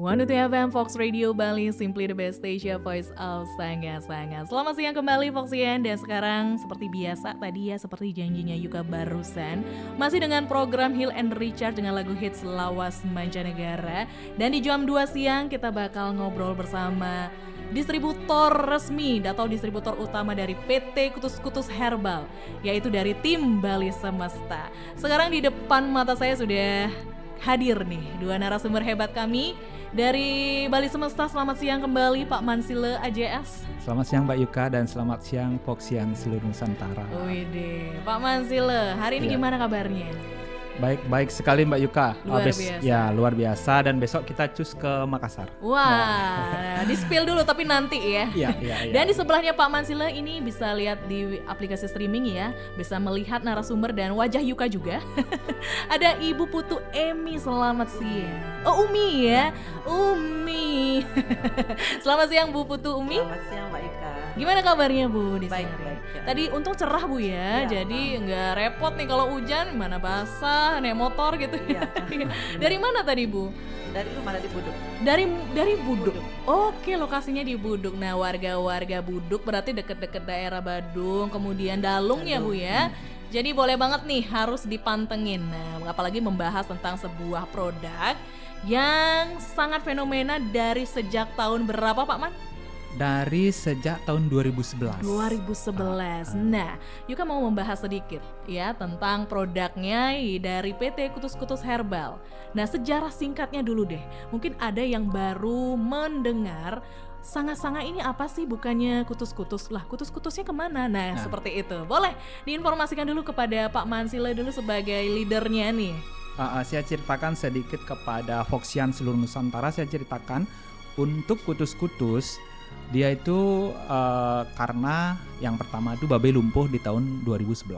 102 FM Fox Radio Bali, Simply the Best Station, Voice of Sanga-Sanga. Selamat siang kembali Foxian. Dan sekarang seperti biasa tadi ya, seperti janjinya Yuka barusan, masih dengan program Heal and Recharge dengan lagu hits lawas mancanegara. Dan di jam 2 siang kita bakal ngobrol bersama distributor resmi atau distributor utama dari PT Kutus-Kutus Herbal, yaitu dari tim Bali Semesta. Sekarang di depan mata saya sudah hadir nih dua narasumber hebat kami dari Bali Semesta. Selamat siang kembali Pak Mansile AJS. Selamat siang Mbak Yuka dan selamat siang Foxian seluruh Nusantara. Wih, Pak Mansile, hari ini gimana kabarnya? Baik sekali Mbak Yuka. Luar biasa. Ya, luar biasa, dan besok kita cus ke Makassar. Wah, di-spill dulu tapi nanti ya. Iya. Dan di sebelahnya Pak Mansile ini bisa lihat di aplikasi streaming ya, bisa melihat narasumber dan wajah Yuka juga. Ada Ibu Putu Emi, selamat siang. Oh, Umi ya, Umi. Selamat siang Bu Putu Umi. Selamat siang Mbak Yuka. Gimana kabarnya Bu di Baik, sana? baik, ya. Tadi untung cerah Bu ya, jadi nggak repot nih kalau hujan, mana basah, naik motor gitu. Iya. Dari mana tadi Bu? Dari rumah di Buduk. Dari Buduk. Oke, lokasinya di Buduk. Nah, warga-warga Buduk berarti deket-deket daerah Badung, kemudian Dalung ya Bu ya. Jadi boleh banget nih, harus dipantengin. Nah, apalagi membahas tentang sebuah produk yang sangat fenomena dari sejak tahun berapa Pak Man? Dari sejak tahun 2011. 2011. Nah, Yuka mau membahas sedikit ya tentang produknya dari PT Kutus-Kutus Herbal. Nah, sejarah singkatnya dulu deh. Mungkin ada yang baru mendengar Sanga-Sanga ini apa sih, bukannya kutus-kutus lah, kutus-kutusnya kemana? Nah, seperti itu. Boleh diinformasikan dulu kepada Pak Mansile dulu sebagai leadernya nih. Saya ceritakan sedikit kepada Foxian seluruh Nusantara. Saya ceritakan untuk kutus-kutus, dia itu karena yang pertama itu Babe lumpuh di tahun 2011.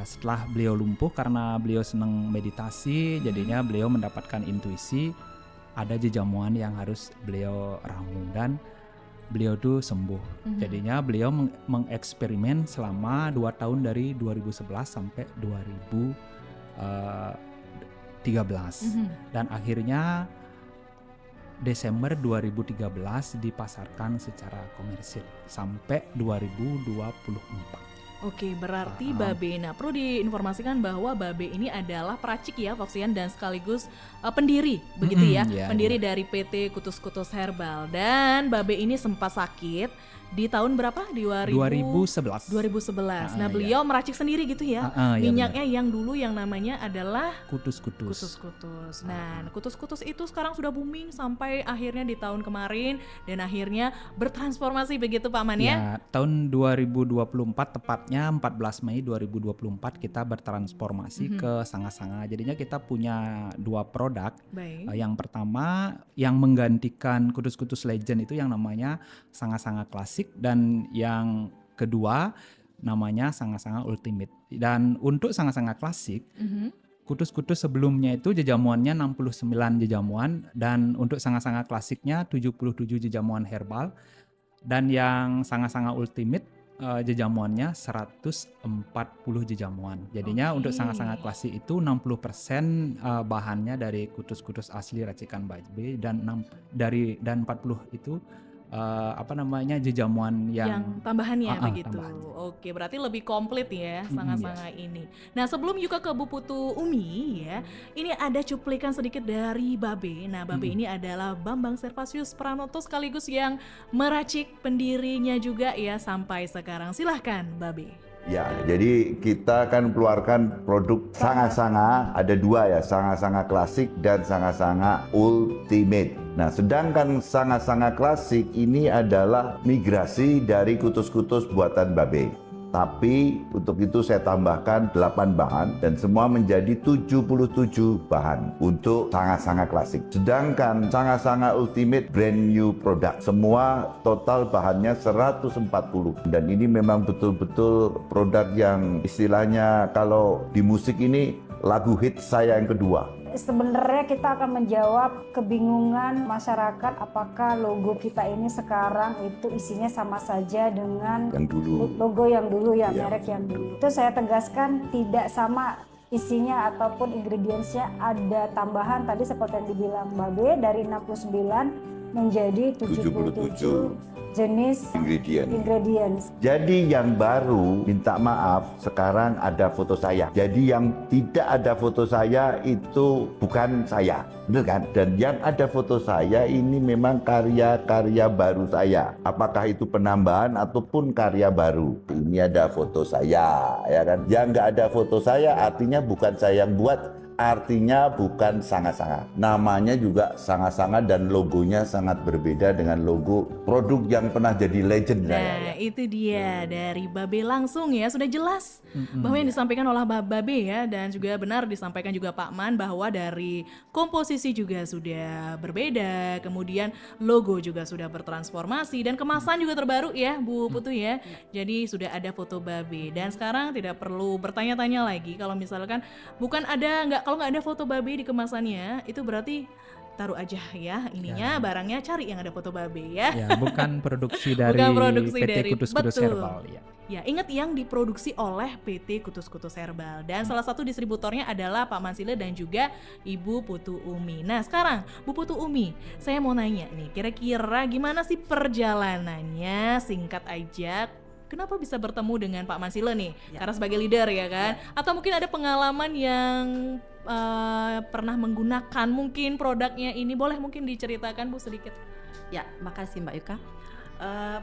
Setelah beliau lumpuh karena beliau senang meditasi, jadinya beliau mendapatkan intuisi ada jejamuan yang harus beliau ramu dan beliau tuh sembuh. Jadinya beliau mengeksperimen selama 2 tahun dari 2011 sampai 2013. Dan akhirnya Desember 2013 dipasarkan secara komersil sampai 2024. Oke, berarti Babe. Nah, perlu diinformasikan bahwa Babe ini adalah peracik ya, Foxian, dan sekaligus pendiri, begitu ya, pendiri dari PT Kutus-Kutus Herbal. Dan Babe ini sempat sakit di tahun berapa? 2011. Nah, beliau meracik sendiri gitu ya. Minyaknya yang dulu yang namanya adalah Kutus-Kutus. Nah, Kutus-Kutus itu sekarang sudah booming sampai akhirnya di tahun kemarin dan akhirnya bertransformasi begitu Pak Man ya. Tahun 2024 tepatnya 14 Mei 2024 kita bertransformasi ke Sanga-Sanga. Jadinya kita punya 2 produk. Yang pertama yang menggantikan Kutus-Kutus Legend itu yang namanya Sanga-Sanga Klasik, dan yang kedua namanya Sanga-Sanga Ultimate. Dan untuk Sanga-Sanga Klasik, Kutus-Kutus sebelumnya itu jejamuannya 69 jejamuan, dan untuk Sanga-Sanga Klasiknya 77 jejamuan herbal, dan yang Sanga-Sanga Ultimate jejamuannya 140 jejamuan. Jadinya untuk Sanga-Sanga Klasik itu 60% bahannya dari kutus-kutus asli racikan Babe, dan 40 itu jejamuan yang tambahannya begitu. Tambahan. Oke, berarti lebih komplit ya Sanga-Sanga ini. Nah, sebelum Yuka ke Bu Putu Umi ya, ini ada cuplikan sedikit dari Babe. Nah, Babe ini adalah Bambang Servasius Pranoto sekaligus yang meracik, pendirinya juga ya sampai sekarang. Silahkan Babe. Ya, jadi kita akan keluarkan produk Sanga-Sanga, ada 2 ya, Sanga-Sanga Klasik dan Sanga-Sanga Ultimate. Nah, sedangkan Sanga-Sanga Klasik ini adalah migrasi dari kutus-kutus buatan Babe. Tapi untuk itu saya tambahkan 8 bahan dan semua menjadi 77 bahan untuk Sanga-Sanga Klasik. Sedangkan Sanga-Sanga Ultimate brand new product. Semua total bahannya 140. Dan ini memang betul-betul produk yang istilahnya kalau di musik ini lagu hit saya yang kedua. Sebenarnya kita akan menjawab kebingungan masyarakat apakah logo kita ini sekarang itu isinya sama saja dengan Yang dulu. logo yang dulu ya, merek yang dulu. Itu saya tegaskan tidak sama isinya ataupun ingredientsnya ada tambahan tadi seperti yang dibilang Mbak B dari 69 menjadi 77 jenis ingredients. Jadi yang baru, minta maaf, sekarang ada foto saya. Jadi yang tidak ada foto saya itu bukan saya, benar kan? Dan yang ada foto saya ini memang karya-karya baru saya. Apakah itu penambahan ataupun karya baru? Ini ada foto saya, ya kan? Yang nggak ada foto saya artinya bukan saya yang buat. Artinya bukan Sanga-Sanga. Namanya juga Sanga-Sanga dan logonya sangat berbeda dengan logo produk yang pernah jadi legend. Nah, itu dia dari Babe langsung ya, sudah jelas bahwa yang disampaikan oleh Babe ya, dan juga benar disampaikan juga Pak Man bahwa dari komposisi juga sudah berbeda, kemudian logo juga sudah bertransformasi dan kemasan juga terbaru ya Bu Putu ya. Jadi sudah ada foto Babe dan sekarang tidak perlu bertanya-tanya lagi kalau misalkan kalau nggak ada foto Babe di kemasannya, itu berarti taruh aja ya ininya barangnya, cari yang ada foto Babe ya. Ya, bukan produksi dari Bukan produksi PT dari Kutus-Kutus Herbal ya. Ya, ingat yang diproduksi oleh PT Kutus-Kutus Herbal. Dan salah satu distributornya adalah Pak Mansile dan juga Ibu Putu Umi. Nah, sekarang Bu Putu Umi, saya mau nanya nih, kira-kira gimana sih perjalanannya, singkat aja, kenapa bisa bertemu dengan Pak Mansile nih? Ya. Karena sebagai leader ya kan? Ya. Atau mungkin ada pengalaman yang pernah menggunakan mungkin produknya ini, boleh mungkin diceritakan Bu sedikit? Ya, makasih Mbak Yuka.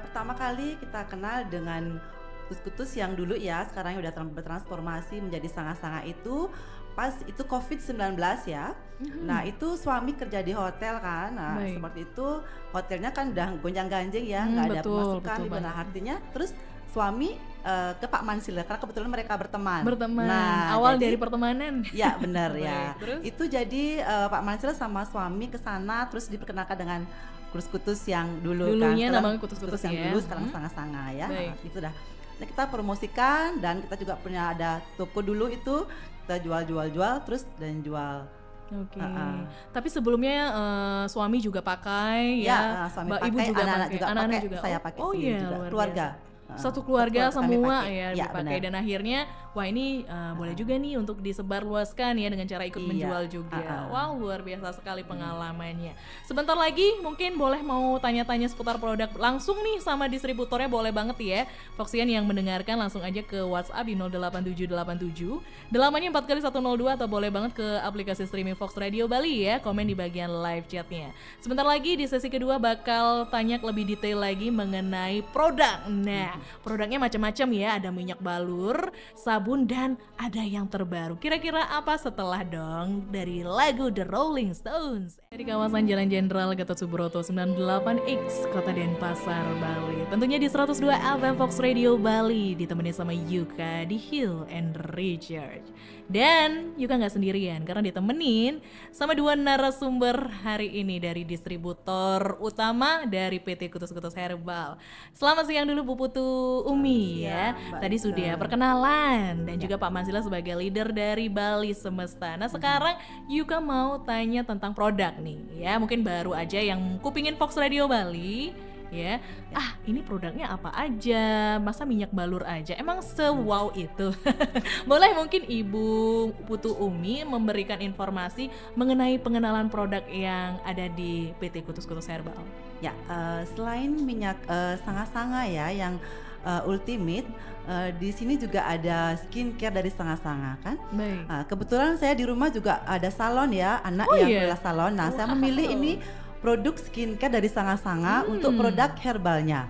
Pertama kali kita kenal dengan Kutus-Kutus yang dulu ya, sekarang udah bertransformasi menjadi Sanga-Sanga itu pas itu COVID-19 ya. Nah itu suami kerja di hotel kan, nah seperti itu hotelnya kan udah gonjang-ganjing ya, nggak ada pemasukan, nah artinya terus suami ke Pak Mansile karena kebetulan mereka berteman. Nah, awal dari pertemanan. Ya benar ya. Terus? Itu jadi Pak Mansile sama suami ke sana terus diperkenalkan dengan Kutus-Kutus yang dulunya kan. Namanya Kutus-Kutus yang ya. dulu sekarang Sanga-Sanga ya. Nah, itu dah. Nah, kita promosikan dan kita juga punya ada toko dulu itu kita jual terus dan jual. Oke. Tapi sebelumnya suami juga pakai ya. Suami Mbak pakai, Ibu juga anak-anak pakai, juga anak-anak pakai, juga. saya pakai oh sendiri iya, juga. Keluarga. Satu keluarga semua ya ya dipakai dan akhirnya wah ini boleh juga nih untuk disebarluaskan ya dengan cara ikut menjual juga. Wow, luar biasa sekali pengalamannya. Sebentar lagi mungkin boleh mau tanya-tanya seputar produk langsung nih sama distributornya, boleh banget ya. Foxian yang mendengarkan langsung aja ke WhatsApp di 08787 8-nya 4x102 atau boleh banget ke aplikasi streaming Fox Radio Bali ya, komen di bagian live chatnya. Sebentar lagi di sesi kedua bakal tanya lebih detail lagi mengenai produk. Nah, produknya macam-macam ya, ada minyak balur, sabun, dan ada yang terbaru. Kira-kira apa setelah dong dari lagu The Rolling Stones dari kawasan Jalan Jenderal Gatot Subroto 98X Kota Denpasar, Bali. Tentunya di 102 FM Fox Radio Bali, ditemani sama Yuka di Hill and Recharge. Dan Yuka nggak sendirian karena ditemenin sama dua narasumber hari ini dari distributor utama dari PT Kutus-Kutus Herbal. Selamat siang dulu Bu Putu Umi ya. Tadi sudah perkenalan dan juga Pak Mansile sebagai leader dari Bali Semesta. Nah sekarang Yuka mau tanya tentang produk nih ya. Mungkin baru aja yang kupingin Fox Radio Bali ya. Ini produknya apa aja? Masa minyak balur aja? Emang se-wow itu? Boleh mungkin Ibu Putu Umi memberikan informasi mengenai pengenalan produk yang ada di PT Kutus-Kutus Herbal. Ya, selain minyak Sanga-Sanga ya yang ultimate, di sini juga ada skincare dari Sanga-Sanga kan. Baik. Kebetulan saya di rumah juga ada salon ya, anak adalah salon. Nah, saya memilih ini produk skincare dari Sanga-Sanga untuk produk herbalnya.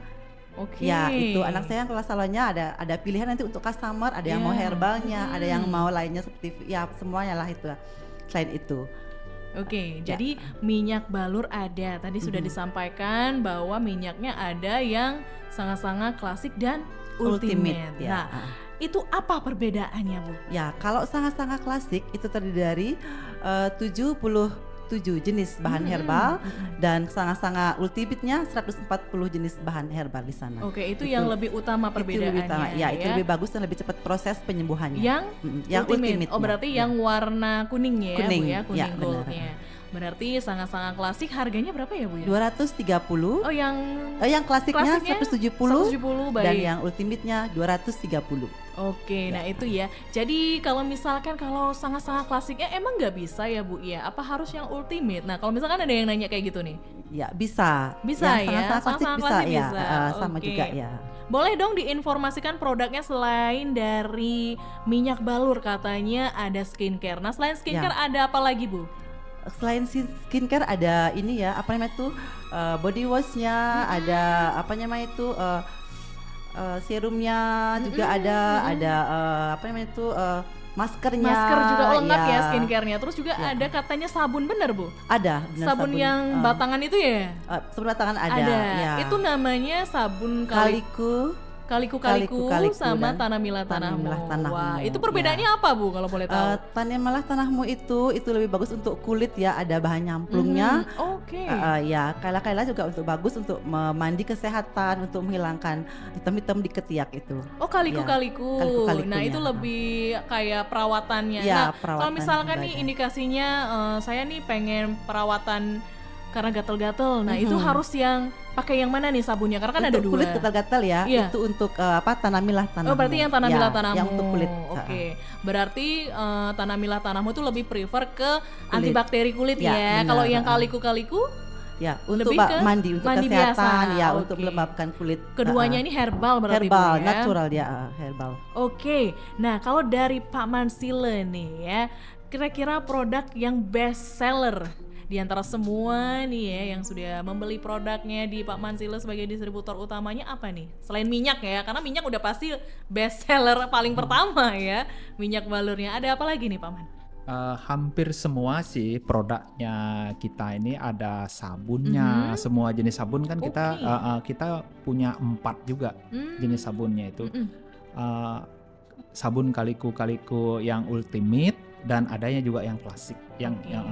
Oke. Ya, itu anak saya yang kelas salonnya ada pilihan nanti untuk customer, ada yang mau herbalnya, ada yang mau lainnya seperti ya semuanya lah itu. Selain itu. Oke, jadi minyak balur ada. Tadi sudah disampaikan bahwa minyaknya ada yang sangat-sangat klasik dan ultimate. Ya. Nah, itu apa perbedaannya, Bu? Ya, kalau sangat-sangat klasik itu terdiri dari 77 jenis bahan herbal dan sangat-sangat ultimate-nya 140 jenis bahan herbal di sana. Oke, itu yang lebih utama perbedaannya. Itu lebih utama, ya, itu lebih bagus dan lebih cepat proses penyembuhannya. Yang ultimate. Oh, berarti yang warna kuning ya, kuning, Bu ya, kuning goldnya. Berarti sangat-sangat klasik. Harganya berapa ya Bu ya? 230. Oh yang klasiknya 170, 170 baik. dan yang ultimate-nya 230. Oke, nah itu ya. Jadi kalau misalkan kalau sangat-sangat klasiknya emang nggak bisa ya Bu ya? Apa harus yang ultimate? Nah kalau misalkan ada yang nanya kayak gitu nih. Ya bisa. Bisa yang ya? sangat-sangat klasik bisa klasik ya. bisa. Sama Oke. juga ya. Boleh dong diinformasikan produknya selain dari minyak balur katanya ada skincare. Nah selain skincare ada apa lagi Bu? Selain skincare ada ini ya, apa namanya itu body washnya, ada apa namanya itu serumnya juga ada apa namanya itu maskernya. Masker juga lengkap ya skincare-nya. Terus juga ada katanya sabun, bener Bu? Ada, benar, sabun yang batangan itu ya? Sabun batangan ada. Ya. Itu namanya sabun Kaliku sama Tanamilah Tanahmu. Wah, itu perbedaannya apa Bu kalau boleh tahu? Tanamilah Tanahmu itu lebih bagus untuk kulit ya, ada bahan nyamplungnya. Oke. Ya, Kaila juga untuk bagus untuk mandi kesehatan, untuk menghilangkan hitam-hitam di ketiak itu. Oh, Kaliku. Nah, itu lebih kayak perawatannya. Ya, nah, kalau misalkan nih indikasinya saya nih pengen perawatan karena gatel-gatel. Nah, itu harus yang pakai yang mana nih sabunnya? Karena kan untuk ada dua. Kulit gatel-gatel ya. Iya. Itu untuk Tanamilah Tanahmu. Oh, berarti yang Tanamilah Tanahmu. Yang untuk kulit. Oke. Berarti Tanamilah Tanahmu itu lebih prefer ke antibakteri kulit ya. Kalau yang Kaliku ya, untuk lebih ke mandi kesehatan biasa. Ya, untuk melembabkan kulit. Keduanya ini herbal berarti herbal, Bu, ya? natural dia, herbal. Oke. Nah, kalau dari Pak Mansile nih ya, kira-kira produk yang best seller di antara semua nih ya yang sudah membeli produknya di Pak Mansile sebagai distributor utamanya apa nih? Selain minyak ya, karena minyak udah pasti best seller paling pertama ya, minyak balurnya. Ada apa lagi nih Pak Man? Hampir semua sih produknya kita ini ada sabunnya, semua jenis sabun kan kita punya 4 juga jenis sabunnya itu. Sabun Kaliku yang ultimate dan adanya juga yang klasik.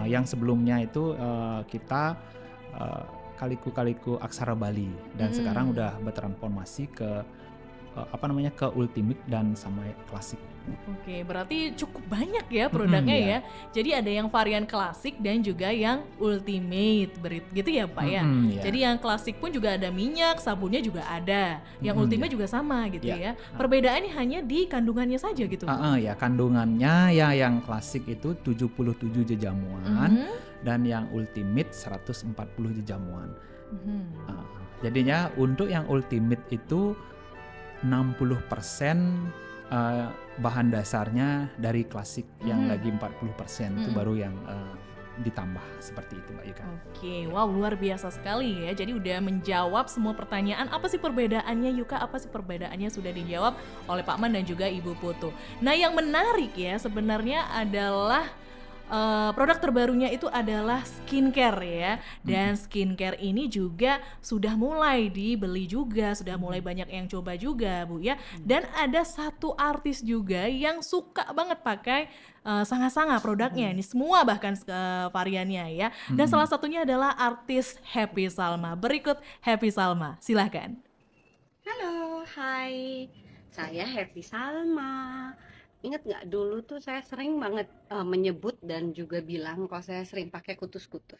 Yang sebelumnya itu kita Kaliku Aksara Bali dan sekarang udah bertransformasi ke ke ultimate dan sama klasik. Oke, berarti cukup banyak ya produknya ya. Jadi ada yang varian klasik dan juga yang ultimate, gitu ya Pak ya. Jadi yang klasik pun juga ada minyak, sabunnya juga ada. Yang ultimate juga sama gitu ya. Perbedaannya hanya di kandungannya saja gitu. Ya, kandungannya ya yang klasik itu 77 jejamuan dan yang ultimate 140 jejamuan. Jadinya untuk yang ultimate itu 60% bahan dasarnya dari klasik, yang lagi 40% itu baru yang ditambah seperti itu Mbak Yuka. Oke, wow luar biasa sekali ya. Jadi udah menjawab semua pertanyaan. Apa sih perbedaannya Yuka? Apa sih perbedaannya sudah dijawab oleh Pak Man dan juga Ibu Putu. Nah yang menarik ya sebenarnya adalah produk terbarunya itu adalah skincare ya. Dan skincare ini juga sudah mulai dibeli juga, sudah mulai banyak yang coba juga Bu ya. Dan ada satu artis juga yang suka banget pakai Sanga-Sanga produknya ini semua bahkan variannya ya. Dan salah satunya adalah artis Happy Salma. Berikut Happy Salma, silahkan. Halo, hai, saya Happy Salma. Ingat nggak dulu tuh saya sering banget menyebut dan juga bilang kalau saya sering pakai kutus-kutus.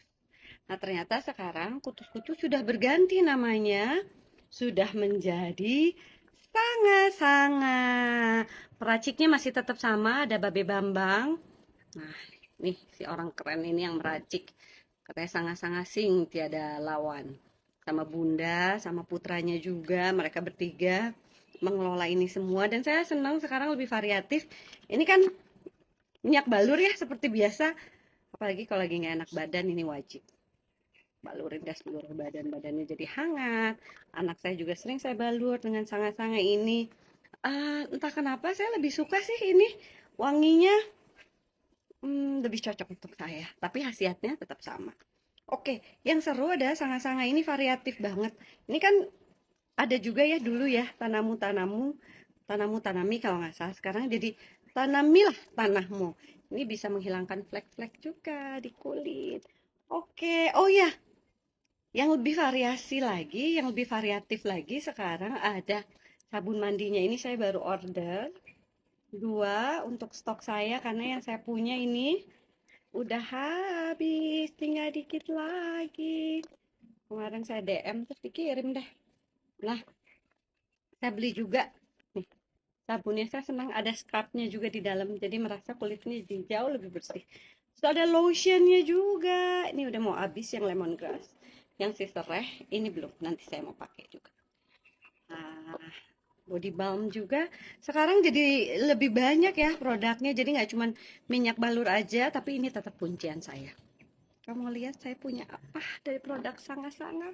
Nah ternyata sekarang kutus-kutus sudah berganti namanya, sudah menjadi Sanga-Sanga. Peraciknya masih tetap sama, ada Babe Bambang. Nah nih si orang keren ini yang meracik, katanya Sanga-Sanga sing tiada lawan. Sama Bunda, sama putranya juga, mereka bertiga mengelola ini semua. Dan saya senang sekarang lebih variatif. Ini kan minyak balur ya seperti biasa, apalagi kalau lagi nggak enak badan ini wajib balurin dah seluruh badannya jadi hangat. Anak saya juga sering saya balur dengan Sanga-Sanga ini. Entah kenapa saya lebih suka sih ini, wanginya lebih cocok untuk saya, tapi khasiatnya tetap sama. Oke, yang seru ada Sanga-Sanga ini variatif banget. Ini kan ada juga ya dulu ya tanami kalau nggak salah, sekarang jadi tanamilah tanahmu. Ini bisa menghilangkan flek-flek juga di kulit. Oke, oh ya, yang lebih variatif lagi sekarang ada sabun mandinya. Ini saya baru order 2 untuk stok saya karena yang saya punya ini udah habis, tinggal dikit lagi. Kemarin saya DM terus dikirim deh. Nah, saya beli juga. Nih, sabunnya saya senang ada scrubnya juga di dalam, jadi merasa kulitnya jadi jauh lebih bersih. Terus ada lotionnya juga. Ini udah mau habis yang lemongrass. Yang si serai, ini belum. Nanti saya mau pakai juga. Nah, body balm juga. Sekarang jadi lebih banyak ya produknya. Jadi nggak cuma minyak balur aja, tapi ini tetap kuncian saya. Kamu lihat saya punya apa dari produk Sanga-Sanga?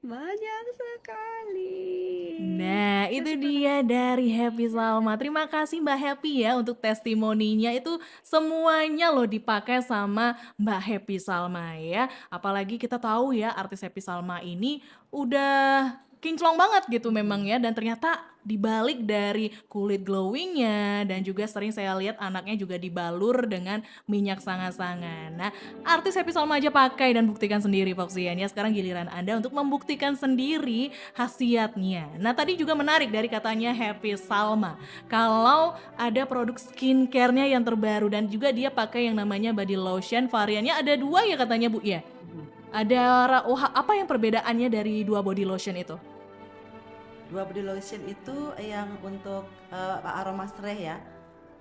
Banyak sekali. Nah, itu dia dari Happy Salma. Terima kasih Mbak Happy ya untuk testimoninya. Itu semuanya loh dipakai sama Mbak Happy Salma ya. Apalagi kita tahu ya artis Happy Salma ini udah kinclong banget gitu memang ya, dan ternyata dibalik dari kulit glowingnya dan juga sering saya lihat anaknya juga dibalur dengan minyak sanga-sanga. Nah, artis Happy Salma aja pakai dan buktikan sendiri Foxian ya. Sekarang giliran Anda untuk membuktikan sendiri khasiatnya. Nah, tadi juga menarik dari katanya Happy Salma kalau ada produk skincare-nya yang terbaru dan juga dia pakai yang namanya body lotion, variannya ada 2 ya katanya Bu ya. Ada apa yang perbedaannya dari 2 body lotion itu? 2 body lotion itu yang untuk aroma sereh ya.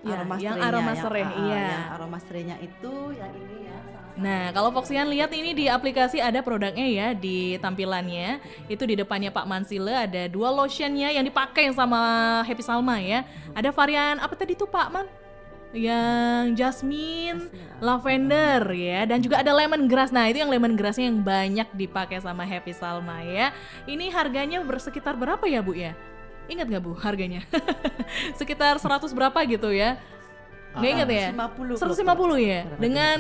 Ya, yang aroma sereh, iya. Yang aroma serehnya itu yang ini ya. Nah, kalau Foxian lihat ini di aplikasi ada produknya ya di tampilannya. Itu di depannya Pak Mansile ada 2 lotionnya yang dipakai sama Happy Salma ya. Ada varian apa tadi tuh Pak Man? Yang jasmine, lavender ya, dan juga ada lemongrass. Nah, itu yang lemongrassnya yang banyak dipakai sama Happy Salma ya. Ini harganya sekitar berapa ya Bu ya? Ingat gak Bu harganya? Sekitar 100 berapa gitu ya? Nggak ingat ya? 150 ya? Dengan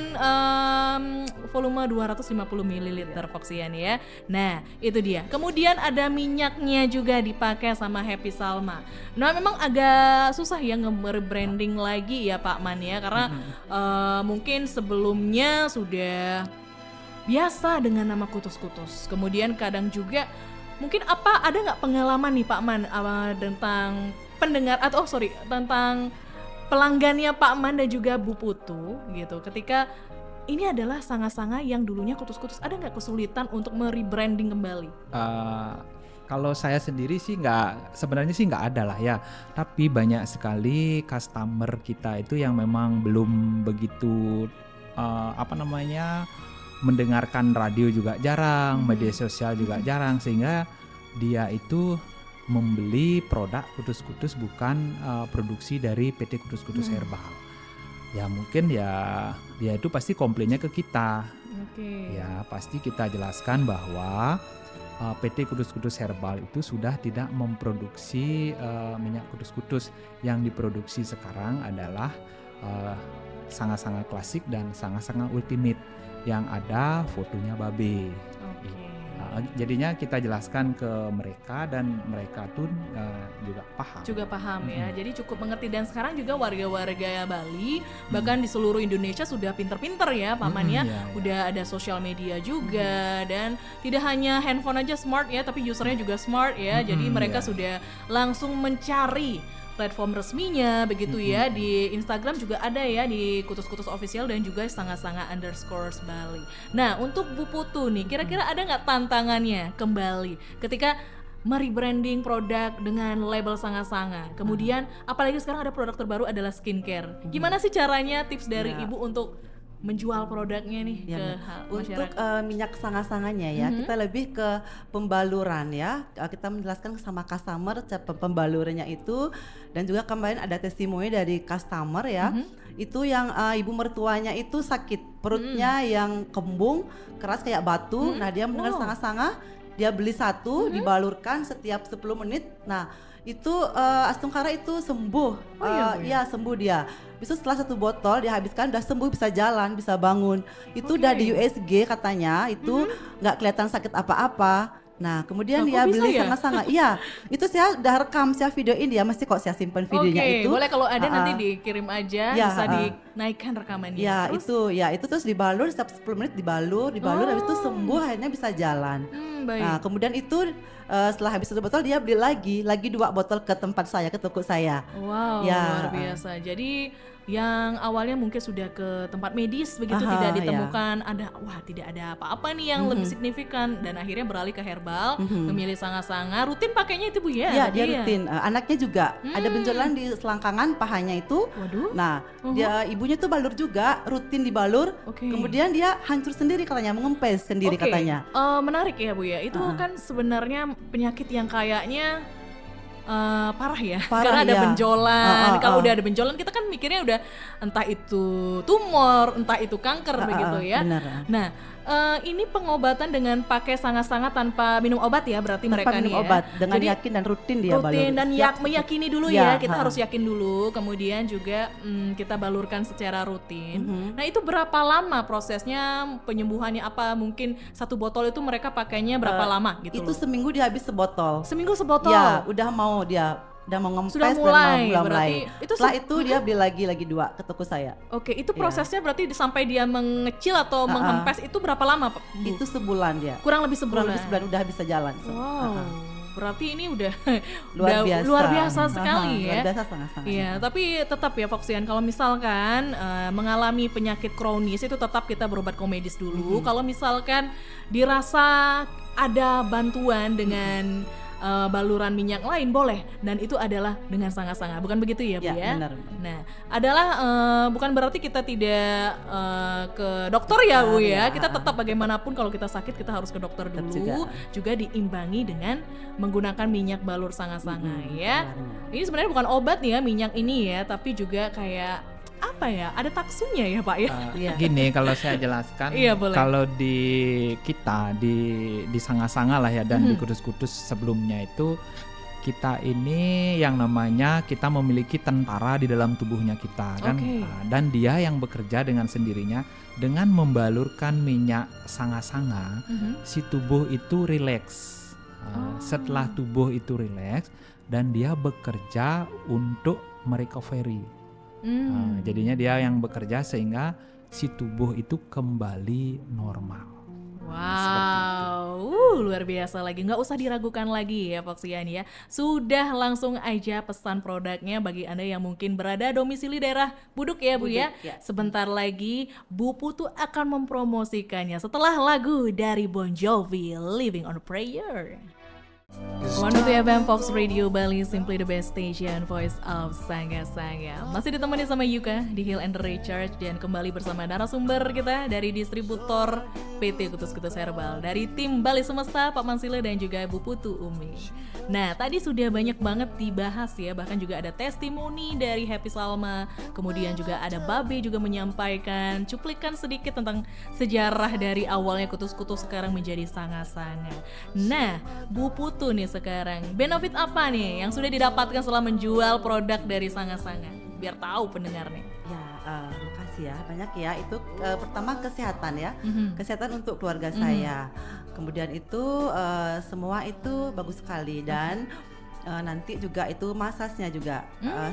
volume 250 ml Foxian ya. Nah, itu dia. Kemudian ada minyaknya juga dipakai sama Happy Salma. Nah, memang agak susah ya nge-rebranding lagi ya Pak Man ya, karena mungkin sebelumnya sudah biasa dengan nama kutus-kutus. Kemudian kadang juga mungkin ada nggak pengalaman nih Pak Man tentang pendengar tentang pelanggannya Pak Man dan juga Bu Putu gitu, ketika ini adalah sanga-sanga yang dulunya kutus-kutus, ada nggak kesulitan untuk merebranding kembali? Kalau saya sendiri sih sebenarnya nggak ada lah ya, tapi banyak sekali customer kita itu yang memang belum begitu mendengarkan radio juga jarang, media sosial juga jarang, sehingga dia itu membeli produk kutus-kutus bukan produksi dari PT Kutus-Kutus Herbal. Ya mungkin ya dia itu pasti komplainnya ke kita. Ya pasti kita jelaskan bahwa PT Kutus-Kutus Herbal itu sudah tidak memproduksi minyak kutus-kutus. Yang diproduksi sekarang adalah sanga-sanga klasik dan sanga-sanga ultimate yang ada fotonya babe. Jadinya kita jelaskan ke mereka dan mereka tuh juga paham ya. Jadi cukup mengerti, dan sekarang juga warga-warga Bali bahkan di seluruh Indonesia sudah pinter-pinter ya Pak Man ya. Udah ada sosial media juga dan tidak hanya handphone aja smart ya, tapi usernya juga smart ya. Jadi mereka sudah langsung mencari platform resminya begitu ya. Di Instagram juga ada ya, di Kutus-Kutus Official dan juga sanga-sanga _ Bali. Nah, untuk Bu Putu nih, kira-kira ada nggak tantangannya kembali ketika merebranding produk dengan label sanga-sanga? Kemudian apalagi sekarang ada produk terbaru adalah skincare. Gimana sih caranya, tips dari Ibu untuk menjual produknya nih ke masyarakat? Untuk minyak sanga-sanganya ya, kita lebih ke pembaluran ya. Kita menjelaskan sama customer pembalurannya itu, dan juga kemarin ada testimoni dari customer ya. Itu yang ibu mertuanya itu sakit perutnya yang kembung keras kayak batu. Nah, dia mendengar sanga-sanga, dia beli 1 dibalurkan setiap 10 menit. Nah, itu Astungkara itu sembuh. Iya sembuh dia. Bisa setelah 1 botol dihabiskan udah sembuh, bisa jalan, bisa bangun. Itu udah di USG katanya, itu nggak kelihatan sakit apa-apa. Nah, kemudian dia beli sanga-sanga. Iya, itu saya udah rekam, saya videoin dia, mesti kok saya simpen videonya itu. Boleh kalau ada nanti dikirim aja, bisa dinaikkan rekamannya. Ya, itu terus dibalur setiap 10 menit dibalur, habis itu sembuh, akhirnya bisa jalan. Baik. Nah, kemudian itu setelah habis 1 botol dia beli lagi 2 botol ke tempat saya, ke toko saya. Wow, Ya, luar biasa. Jadi yang awalnya mungkin sudah ke tempat medis begitu Aha, tidak ya. ditemukan tidak ada apa-apa nih yang lebih signifikan dan akhirnya beralih ke herbal, memilih sanga-sanga, rutin pakainya itu Bu ya? Iya, tadi dia ya? rutin. Anaknya juga ada benjolan di selangkangan pahanya itu. Waduh. Nah, dia ibunya tuh balur juga, rutin dibalur. Oke. Kemudian dia hancur sendiri katanya, mengempes sendiri Oke, katanya. menarik ya Bu ya. Itu kan sebenarnya penyakit yang kayaknya parah ya, Parah, karena ada ya. benjolan. Kalau udah ada benjolan kita kan mikirnya udah entah itu tumor, entah itu kanker begitu ya. Benar. Nah, ini pengobatan dengan pakai sanga-sanga tanpa minum obat ya, berarti Tanpa mereka minum nih ya. obat, dengan Jadi, yakin dan rutin dia balur. rutin dan Siap. meyakini dulu Ya, ya, kita ha. harus yakin dulu, kemudian juga kita balurkan secara rutin. Nah itu berapa lama prosesnya penyembuhannya, apa mungkin 1 botol itu mereka pakainya berapa lama gitu Itu loh? seminggu dia habis sebotol. Seminggu sebotol? Ya, udah mau ngempes Sudah dan mulai, mau berarti itu Setelah itu dia beli lagi 2 ke toko saya. Oke, itu Iya. prosesnya berarti sampai dia mengecil atau menghempes itu berapa lama Pak, Bu? Itu sebulan dia. Kurang lebih sebulan. Kurang lebih sebulan udah bisa jalan. Wow, berarti ini udah Luar biasa. sekali ya. Luar biasa sangat-sangat. Iya, tapi tetap ya Foxian, kalau misalkan mengalami penyakit kronis itu tetap kita berobat ke medis dulu. Kalau misalkan dirasa ada bantuan dengan baluran minyak lain boleh, dan itu adalah dengan sanga-sanga, bukan begitu ya Bu Ya, ya? benar. Nah, adalah bukan berarti kita tidak ke dokter ya Bu ya. Ya. Kita tetap bagaimanapun kalau kita sakit kita harus ke dokter Tetap dulu, juga diimbangi dengan menggunakan minyak balur sanga-sanga ya. Ini sebenarnya bukan obat nih ya minyak ini ya, tapi juga kayak apa ya? Ada taksunya ya Pak ya? Iya. Gini kalau saya jelaskan, Iya, boleh. kalau di kita di sanga-sanga lah ya, dan di kudus-kudus sebelumnya itu kita ini yang namanya kita memiliki tentara di dalam tubuhnya kita kan. Oke. Nah, dan dia yang bekerja dengan sendirinya dengan membalurkan minyak sanga-sanga, si tubuh itu rileks. Setelah tubuh itu rileks dan dia bekerja untuk merecovery. Jadinya dia yang bekerja sehingga si tubuh itu kembali normal. Wow, luar biasa lagi. Nggak usah diragukan lagi ya Foxian ya. Sudah langsung aja pesan produknya bagi Anda yang mungkin berada domisili daerah Buduk ya Bu ya. Buduk, ya. Sebentar lagi Bu Putu akan mempromosikannya setelah lagu dari Bon Jovi, Living on a Prayer. 102 FM Fox Radio Bali, simply the best station, voice of Sanga-Sanga. Masih ditemani sama Yuka di Heal and Recharge, dan kembali bersama narasumber kita dari distributor PT Kutus-Kutus Herbal, dari tim Bali Semesta, Pak Mansile dan juga Bu Putu Umi. Nah, tadi sudah banyak banget dibahas ya, bahkan juga ada testimoni dari Happy Salma, kemudian juga ada Babe juga menyampaikan cuplikan sedikit tentang sejarah dari awalnya Kutus-Kutus sekarang menjadi Sanga-Sanga. Nah, Bu Putu nih sekarang, benefit apa nih yang sudah didapatkan setelah menjual produk dari Sanga-Sanga? Biar tahu pendengar nih. Ya, makasih ya, banyak ya. Itu pertama kesehatan ya, kesehatan untuk keluarga saya. Kemudian itu semua itu bagus sekali, dan nanti juga itu masasnya juga.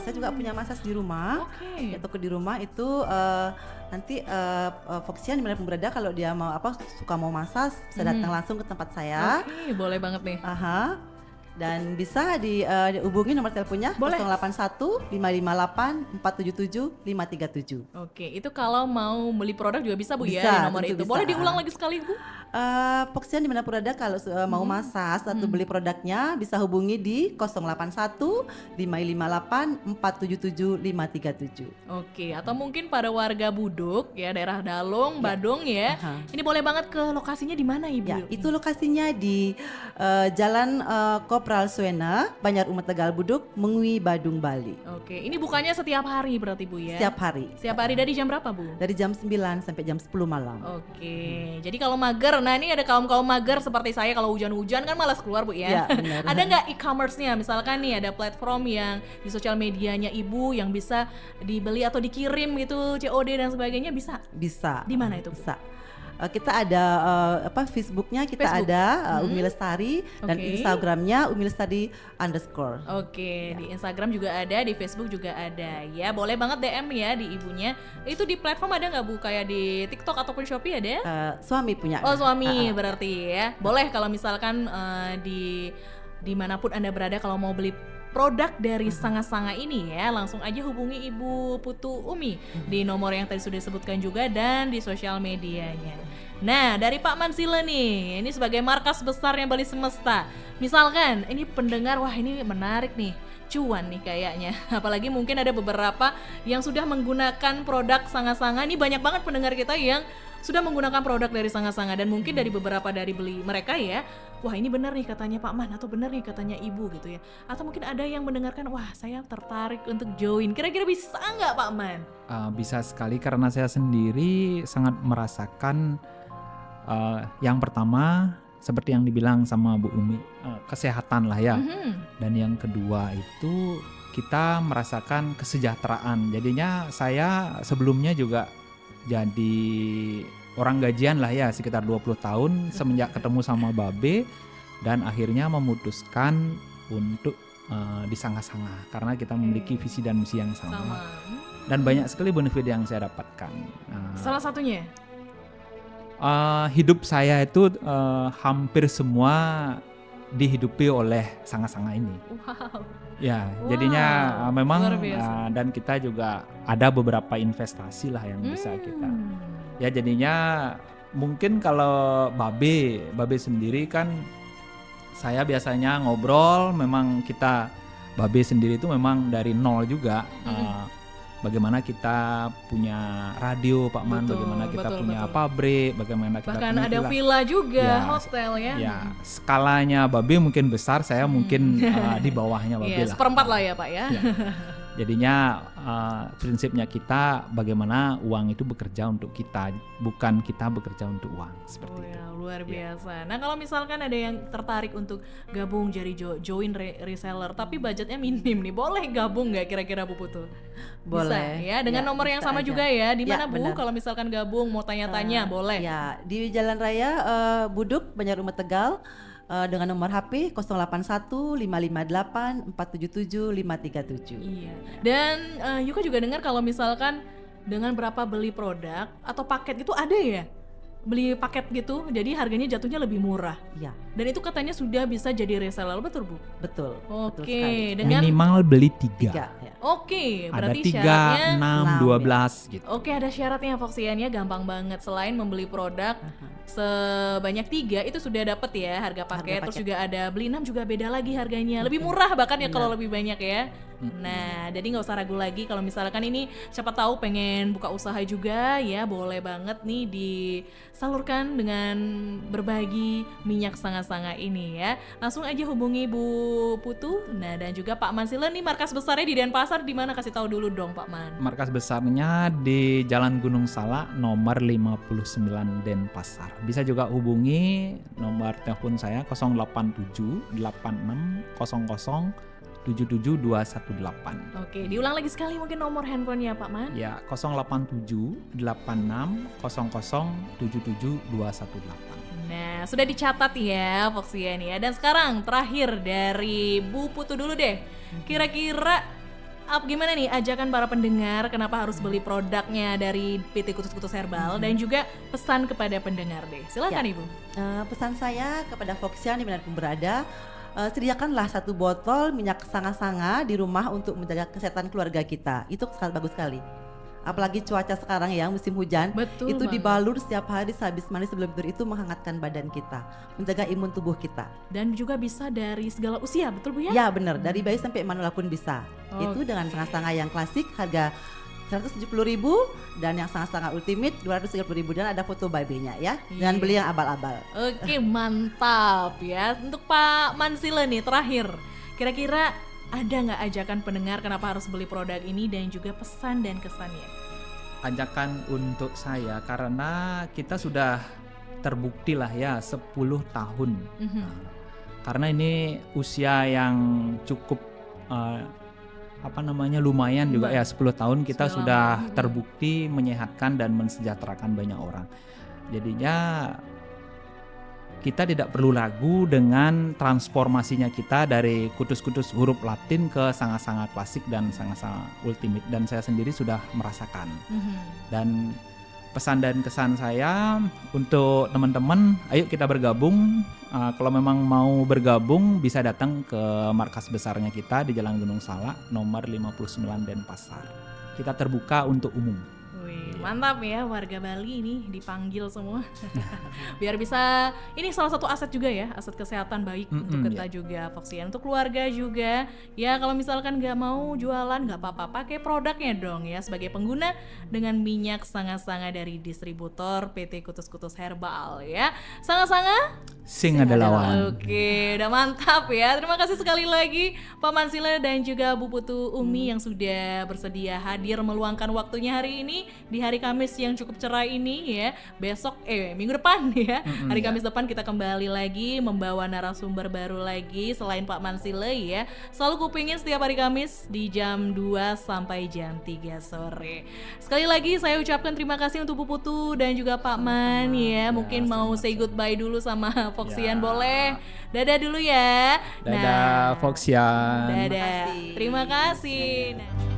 Saya juga punya masas di rumah. Oke. Toko di rumah itu nanti Foxian dimanapun berada, kalau dia mau suka mau masas bisa datang langsung ke tempat saya. Oke, boleh banget nih. Aha. Dan bisa dihubungi nomor teleponnya Boleh. 081 558 477 537. Oke, itu kalau mau beli produk juga bisa Bu ya Bisa, di nomor tentu itu. bisa. Boleh diulang lagi sekali Bu? Foxian dimanapun berada, kalau mau masas atau beli produknya bisa hubungi di 081 558 477 537. Oke, atau mungkin pada warga Buduk ya, daerah Dalung, Badung ya. Aha. Ini boleh banget ke lokasinya di mana Ibu? Ya, itu lokasinya di Jalan Kopral Suena, Banjar Umat Tegal Buduk, Mengwi, Badung, Bali. Oke, ini bukannya setiap hari berarti Bu ya? Setiap hari. Setiap hari dari jam berapa Bu? Dari jam 9 sampai jam 10 malam. Oke, jadi kalau mager, nah ini ada kaum-kaum mager seperti saya, kalau hujan-hujan kan malas keluar Bu ya. Ya, benar. Ada nggak e-commerce-nya? Misalkan nih ada platform yang di sosial medianya Ibu yang bisa dibeli atau dikirim gitu, COD dan sebagainya, bisa? Bisa. Di mana itu, Bu? Bisa. Kita ada Facebooknya kita Facebook. ada Umi Lestari dan Oke. Instagramnya Umi Lestari _ Oke, di Instagram juga ada, di Facebook juga ada. Ya, boleh banget DM ya di ibunya. Itu di platform ada nggak Bu? Kayak di TikTok ataupun Shopee ada? Suami punya. Oh, suami berarti ya. Boleh kalau misalkan di dimanapun Anda berada, kalau mau beli produk dari Sanga-Sanga ini ya, langsung aja hubungi Ibu Putu Umi di nomor yang tadi sudah disebutkan juga dan di sosial medianya. Nah, dari Pak Mansile nih, ini sebagai markas besarnya Bali Semesta. Misalkan ini pendengar, wah ini menarik nih, cuan nih kayaknya. Apalagi mungkin ada beberapa yang sudah menggunakan produk Sanga-Sanga. Ini banyak banget pendengar kita yang sudah menggunakan produk dari Sanga-Sanga dan mungkin dari beberapa dari beli mereka ya, wah ini benar nih katanya Pak Man atau benar nih katanya Ibu gitu ya. Atau mungkin ada yang mendengarkan, wah saya tertarik untuk join. Kira-kira bisa nggak Pak Man? Bisa sekali karena saya sendiri sangat merasakan yang pertama seperti yang dibilang sama Bu Umi, kesehatan lah ya. Dan yang kedua itu kita merasakan kesejahteraan. Jadinya saya sebelumnya juga jadi orang gajian lah ya sekitar 20 tahun semenjak ketemu sama Babe dan akhirnya memutuskan untuk di Sanga-Sanga karena kita memiliki visi dan misi yang sama. Dan banyak sekali benefit yang saya dapatkan. Salah satunya? Hidup saya itu hampir semua dihidupi oleh Sanga-Sanga ini. Wow. Ya, jadinya memang luar biasa. dan kita juga ada beberapa investasi lah yang bisa kita. Ya jadinya mungkin kalau Babe sendiri kan saya biasanya ngobrol, memang kita Babe sendiri itu memang dari nol juga. Bagaimana kita punya radio Pak Man, bagaimana kita punya pabrik, bagaimana kita bahkan punya ada villa juga, ya, hotel ya. Ya, skalanya Babe mungkin besar, saya mungkin di bawahnya Babe lah. Seperempat lah ya Pak ya. Ya. Jadinya prinsipnya kita bagaimana uang itu bekerja untuk kita, bukan kita bekerja untuk uang, seperti itu. Luar biasa. Nah kalau misalkan ada yang tertarik untuk gabung jadi join reseller, tapi budgetnya minim nih, boleh gabung nggak kira-kira Bu Putu? Boleh. Bisa ya, dengan nomor yang sama aja. juga ya. Di mana Ya, Bu? benar. Kalau misalkan gabung mau tanya-tanya boleh. Ya, di Jalan Raya Buduk, Banjarumah Tegal. Dengan nomor HP 081 558 477 537. Iya. Dan Yuka juga dengar kalau misalkan dengan berapa beli produk atau paket gitu ada ya? Beli paket gitu, jadi harganya jatuhnya lebih murah. Iya, Dan itu katanya sudah bisa jadi reseller, betul Bu? betul. betul Oke, sekali. dengan Minimal beli 3. Ya. Oke, Ada berarti 3, syaratnya 6, 12 gitu. Oke, ada syaratnya Foxian-nya gampang banget. Selain membeli produk sebanyak 3 itu sudah dapat ya harga paket. Terus juga ada beli 6 juga beda lagi harganya. Lebih murah bahkan ya kalau lebih banyak ya. Nah, jadi nggak usah ragu lagi kalau misalkan ini siapa tahu pengen buka usaha juga ya, boleh banget nih disalurkan dengan berbagi minyak Sanga-Sanga ini ya. Langsung aja hubungi Bu Putu. Nah, dan juga Pak Mansile nih markas besarnya di Denpasar di mana, kasih tahu dulu dong Pak Man. Markas besarnya di Jalan Gunung Salak nomor 59 Denpasar. Bisa juga hubungi nomor telepon saya 087 86 00 77218. Oke, diulang lagi sekali mungkin nomor handphonenya Pak Man. Ya, 087 86 00 77218. Nah, sudah dicatat ya Foxian ya. Dan sekarang terakhir dari Bu Putu dulu deh. Kira-kira gimana nih ajakan para pendengar kenapa harus beli produknya dari PT Kutus-Kutus Herbal dan juga pesan kepada pendengar deh. Silakan Ya. Ibu. Pesan saya kepada Foxian dimanapun berada, sediakanlah 1 botol minyak Sanga-Sanga di rumah untuk menjaga kesehatan keluarga kita. Itu sangat bagus sekali. Apalagi cuaca sekarang ya, musim hujan. Betul itu banget. dibalur setiap hari sehabis mandi sebelum tidur, itu menghangatkan badan kita, menjaga imun tubuh kita. Dan juga bisa dari segala usia, betul Bu ya? Ya benar, dari bayi sampai manula pun bisa. Itu dengan Sanga-Sanga yang klasik harga 170.000 dan yang Sanga-Sanga ultimate 230.000 dan ada foto babynya ya. Jangan beli yang abal-abal. Oke, mantap ya. Untuk Pak Mansile nih terakhir, kira-kira ada nggak ajakan pendengar kenapa harus beli produk ini dan juga pesan dan kesannya? Ajakan untuk saya karena kita sudah terbukti lah ya 10 tahun. Nah, karena ini usia yang cukup lumayan juga ya, 10 tahun kita sudah terbukti menyehatkan dan mensejahterakan banyak orang. Jadinya kita tidak perlu ragu dengan transformasinya kita dari kutus-kutus huruf Latin ke sangat-sangat klasik dan sangat-sangat ultimate, dan saya sendiri sudah merasakan. Dan pesan dan kesan saya untuk teman-teman, ayo kita bergabung. Kalau memang mau bergabung bisa datang ke markas besarnya kita di Jalan Gunung Salak nomor 59 Denpasar. Kita terbuka untuk umum. Wih, mantap ya, warga Bali ini dipanggil semua. Biar bisa, ini salah satu aset juga ya, aset kesehatan baik untuk kita juga, Foxian, untuk keluarga juga. Ya kalau misalkan nggak mau jualan nggak apa-apa, pakai produknya dong ya sebagai pengguna dengan minyak Sanga-Sanga dari distributor PT Kutus-Kutus Herbal ya. Sanga-Sanga Sing adalah lawan. Oke, udah mantap ya. Terima kasih sekali lagi Pak Mansile dan juga Bu Putu Umi yang sudah bersedia hadir meluangkan waktunya hari ini di hari Kamis yang cukup cerah ini ya. Besok minggu depan ya. Hari Kamis depan kita kembali lagi membawa narasumber baru lagi selain Pak Mansile ya. Selalu kupingin setiap hari Kamis di jam 2 sampai jam 3 sore. Sekali lagi saya ucapkan terima kasih untuk Bu Putu dan juga Pak Man ya. Mungkin mau say goodbye dulu sama Foxian boleh. Dadah dulu ya. Dadah Foxian. Dadah. Terima kasih. Nah.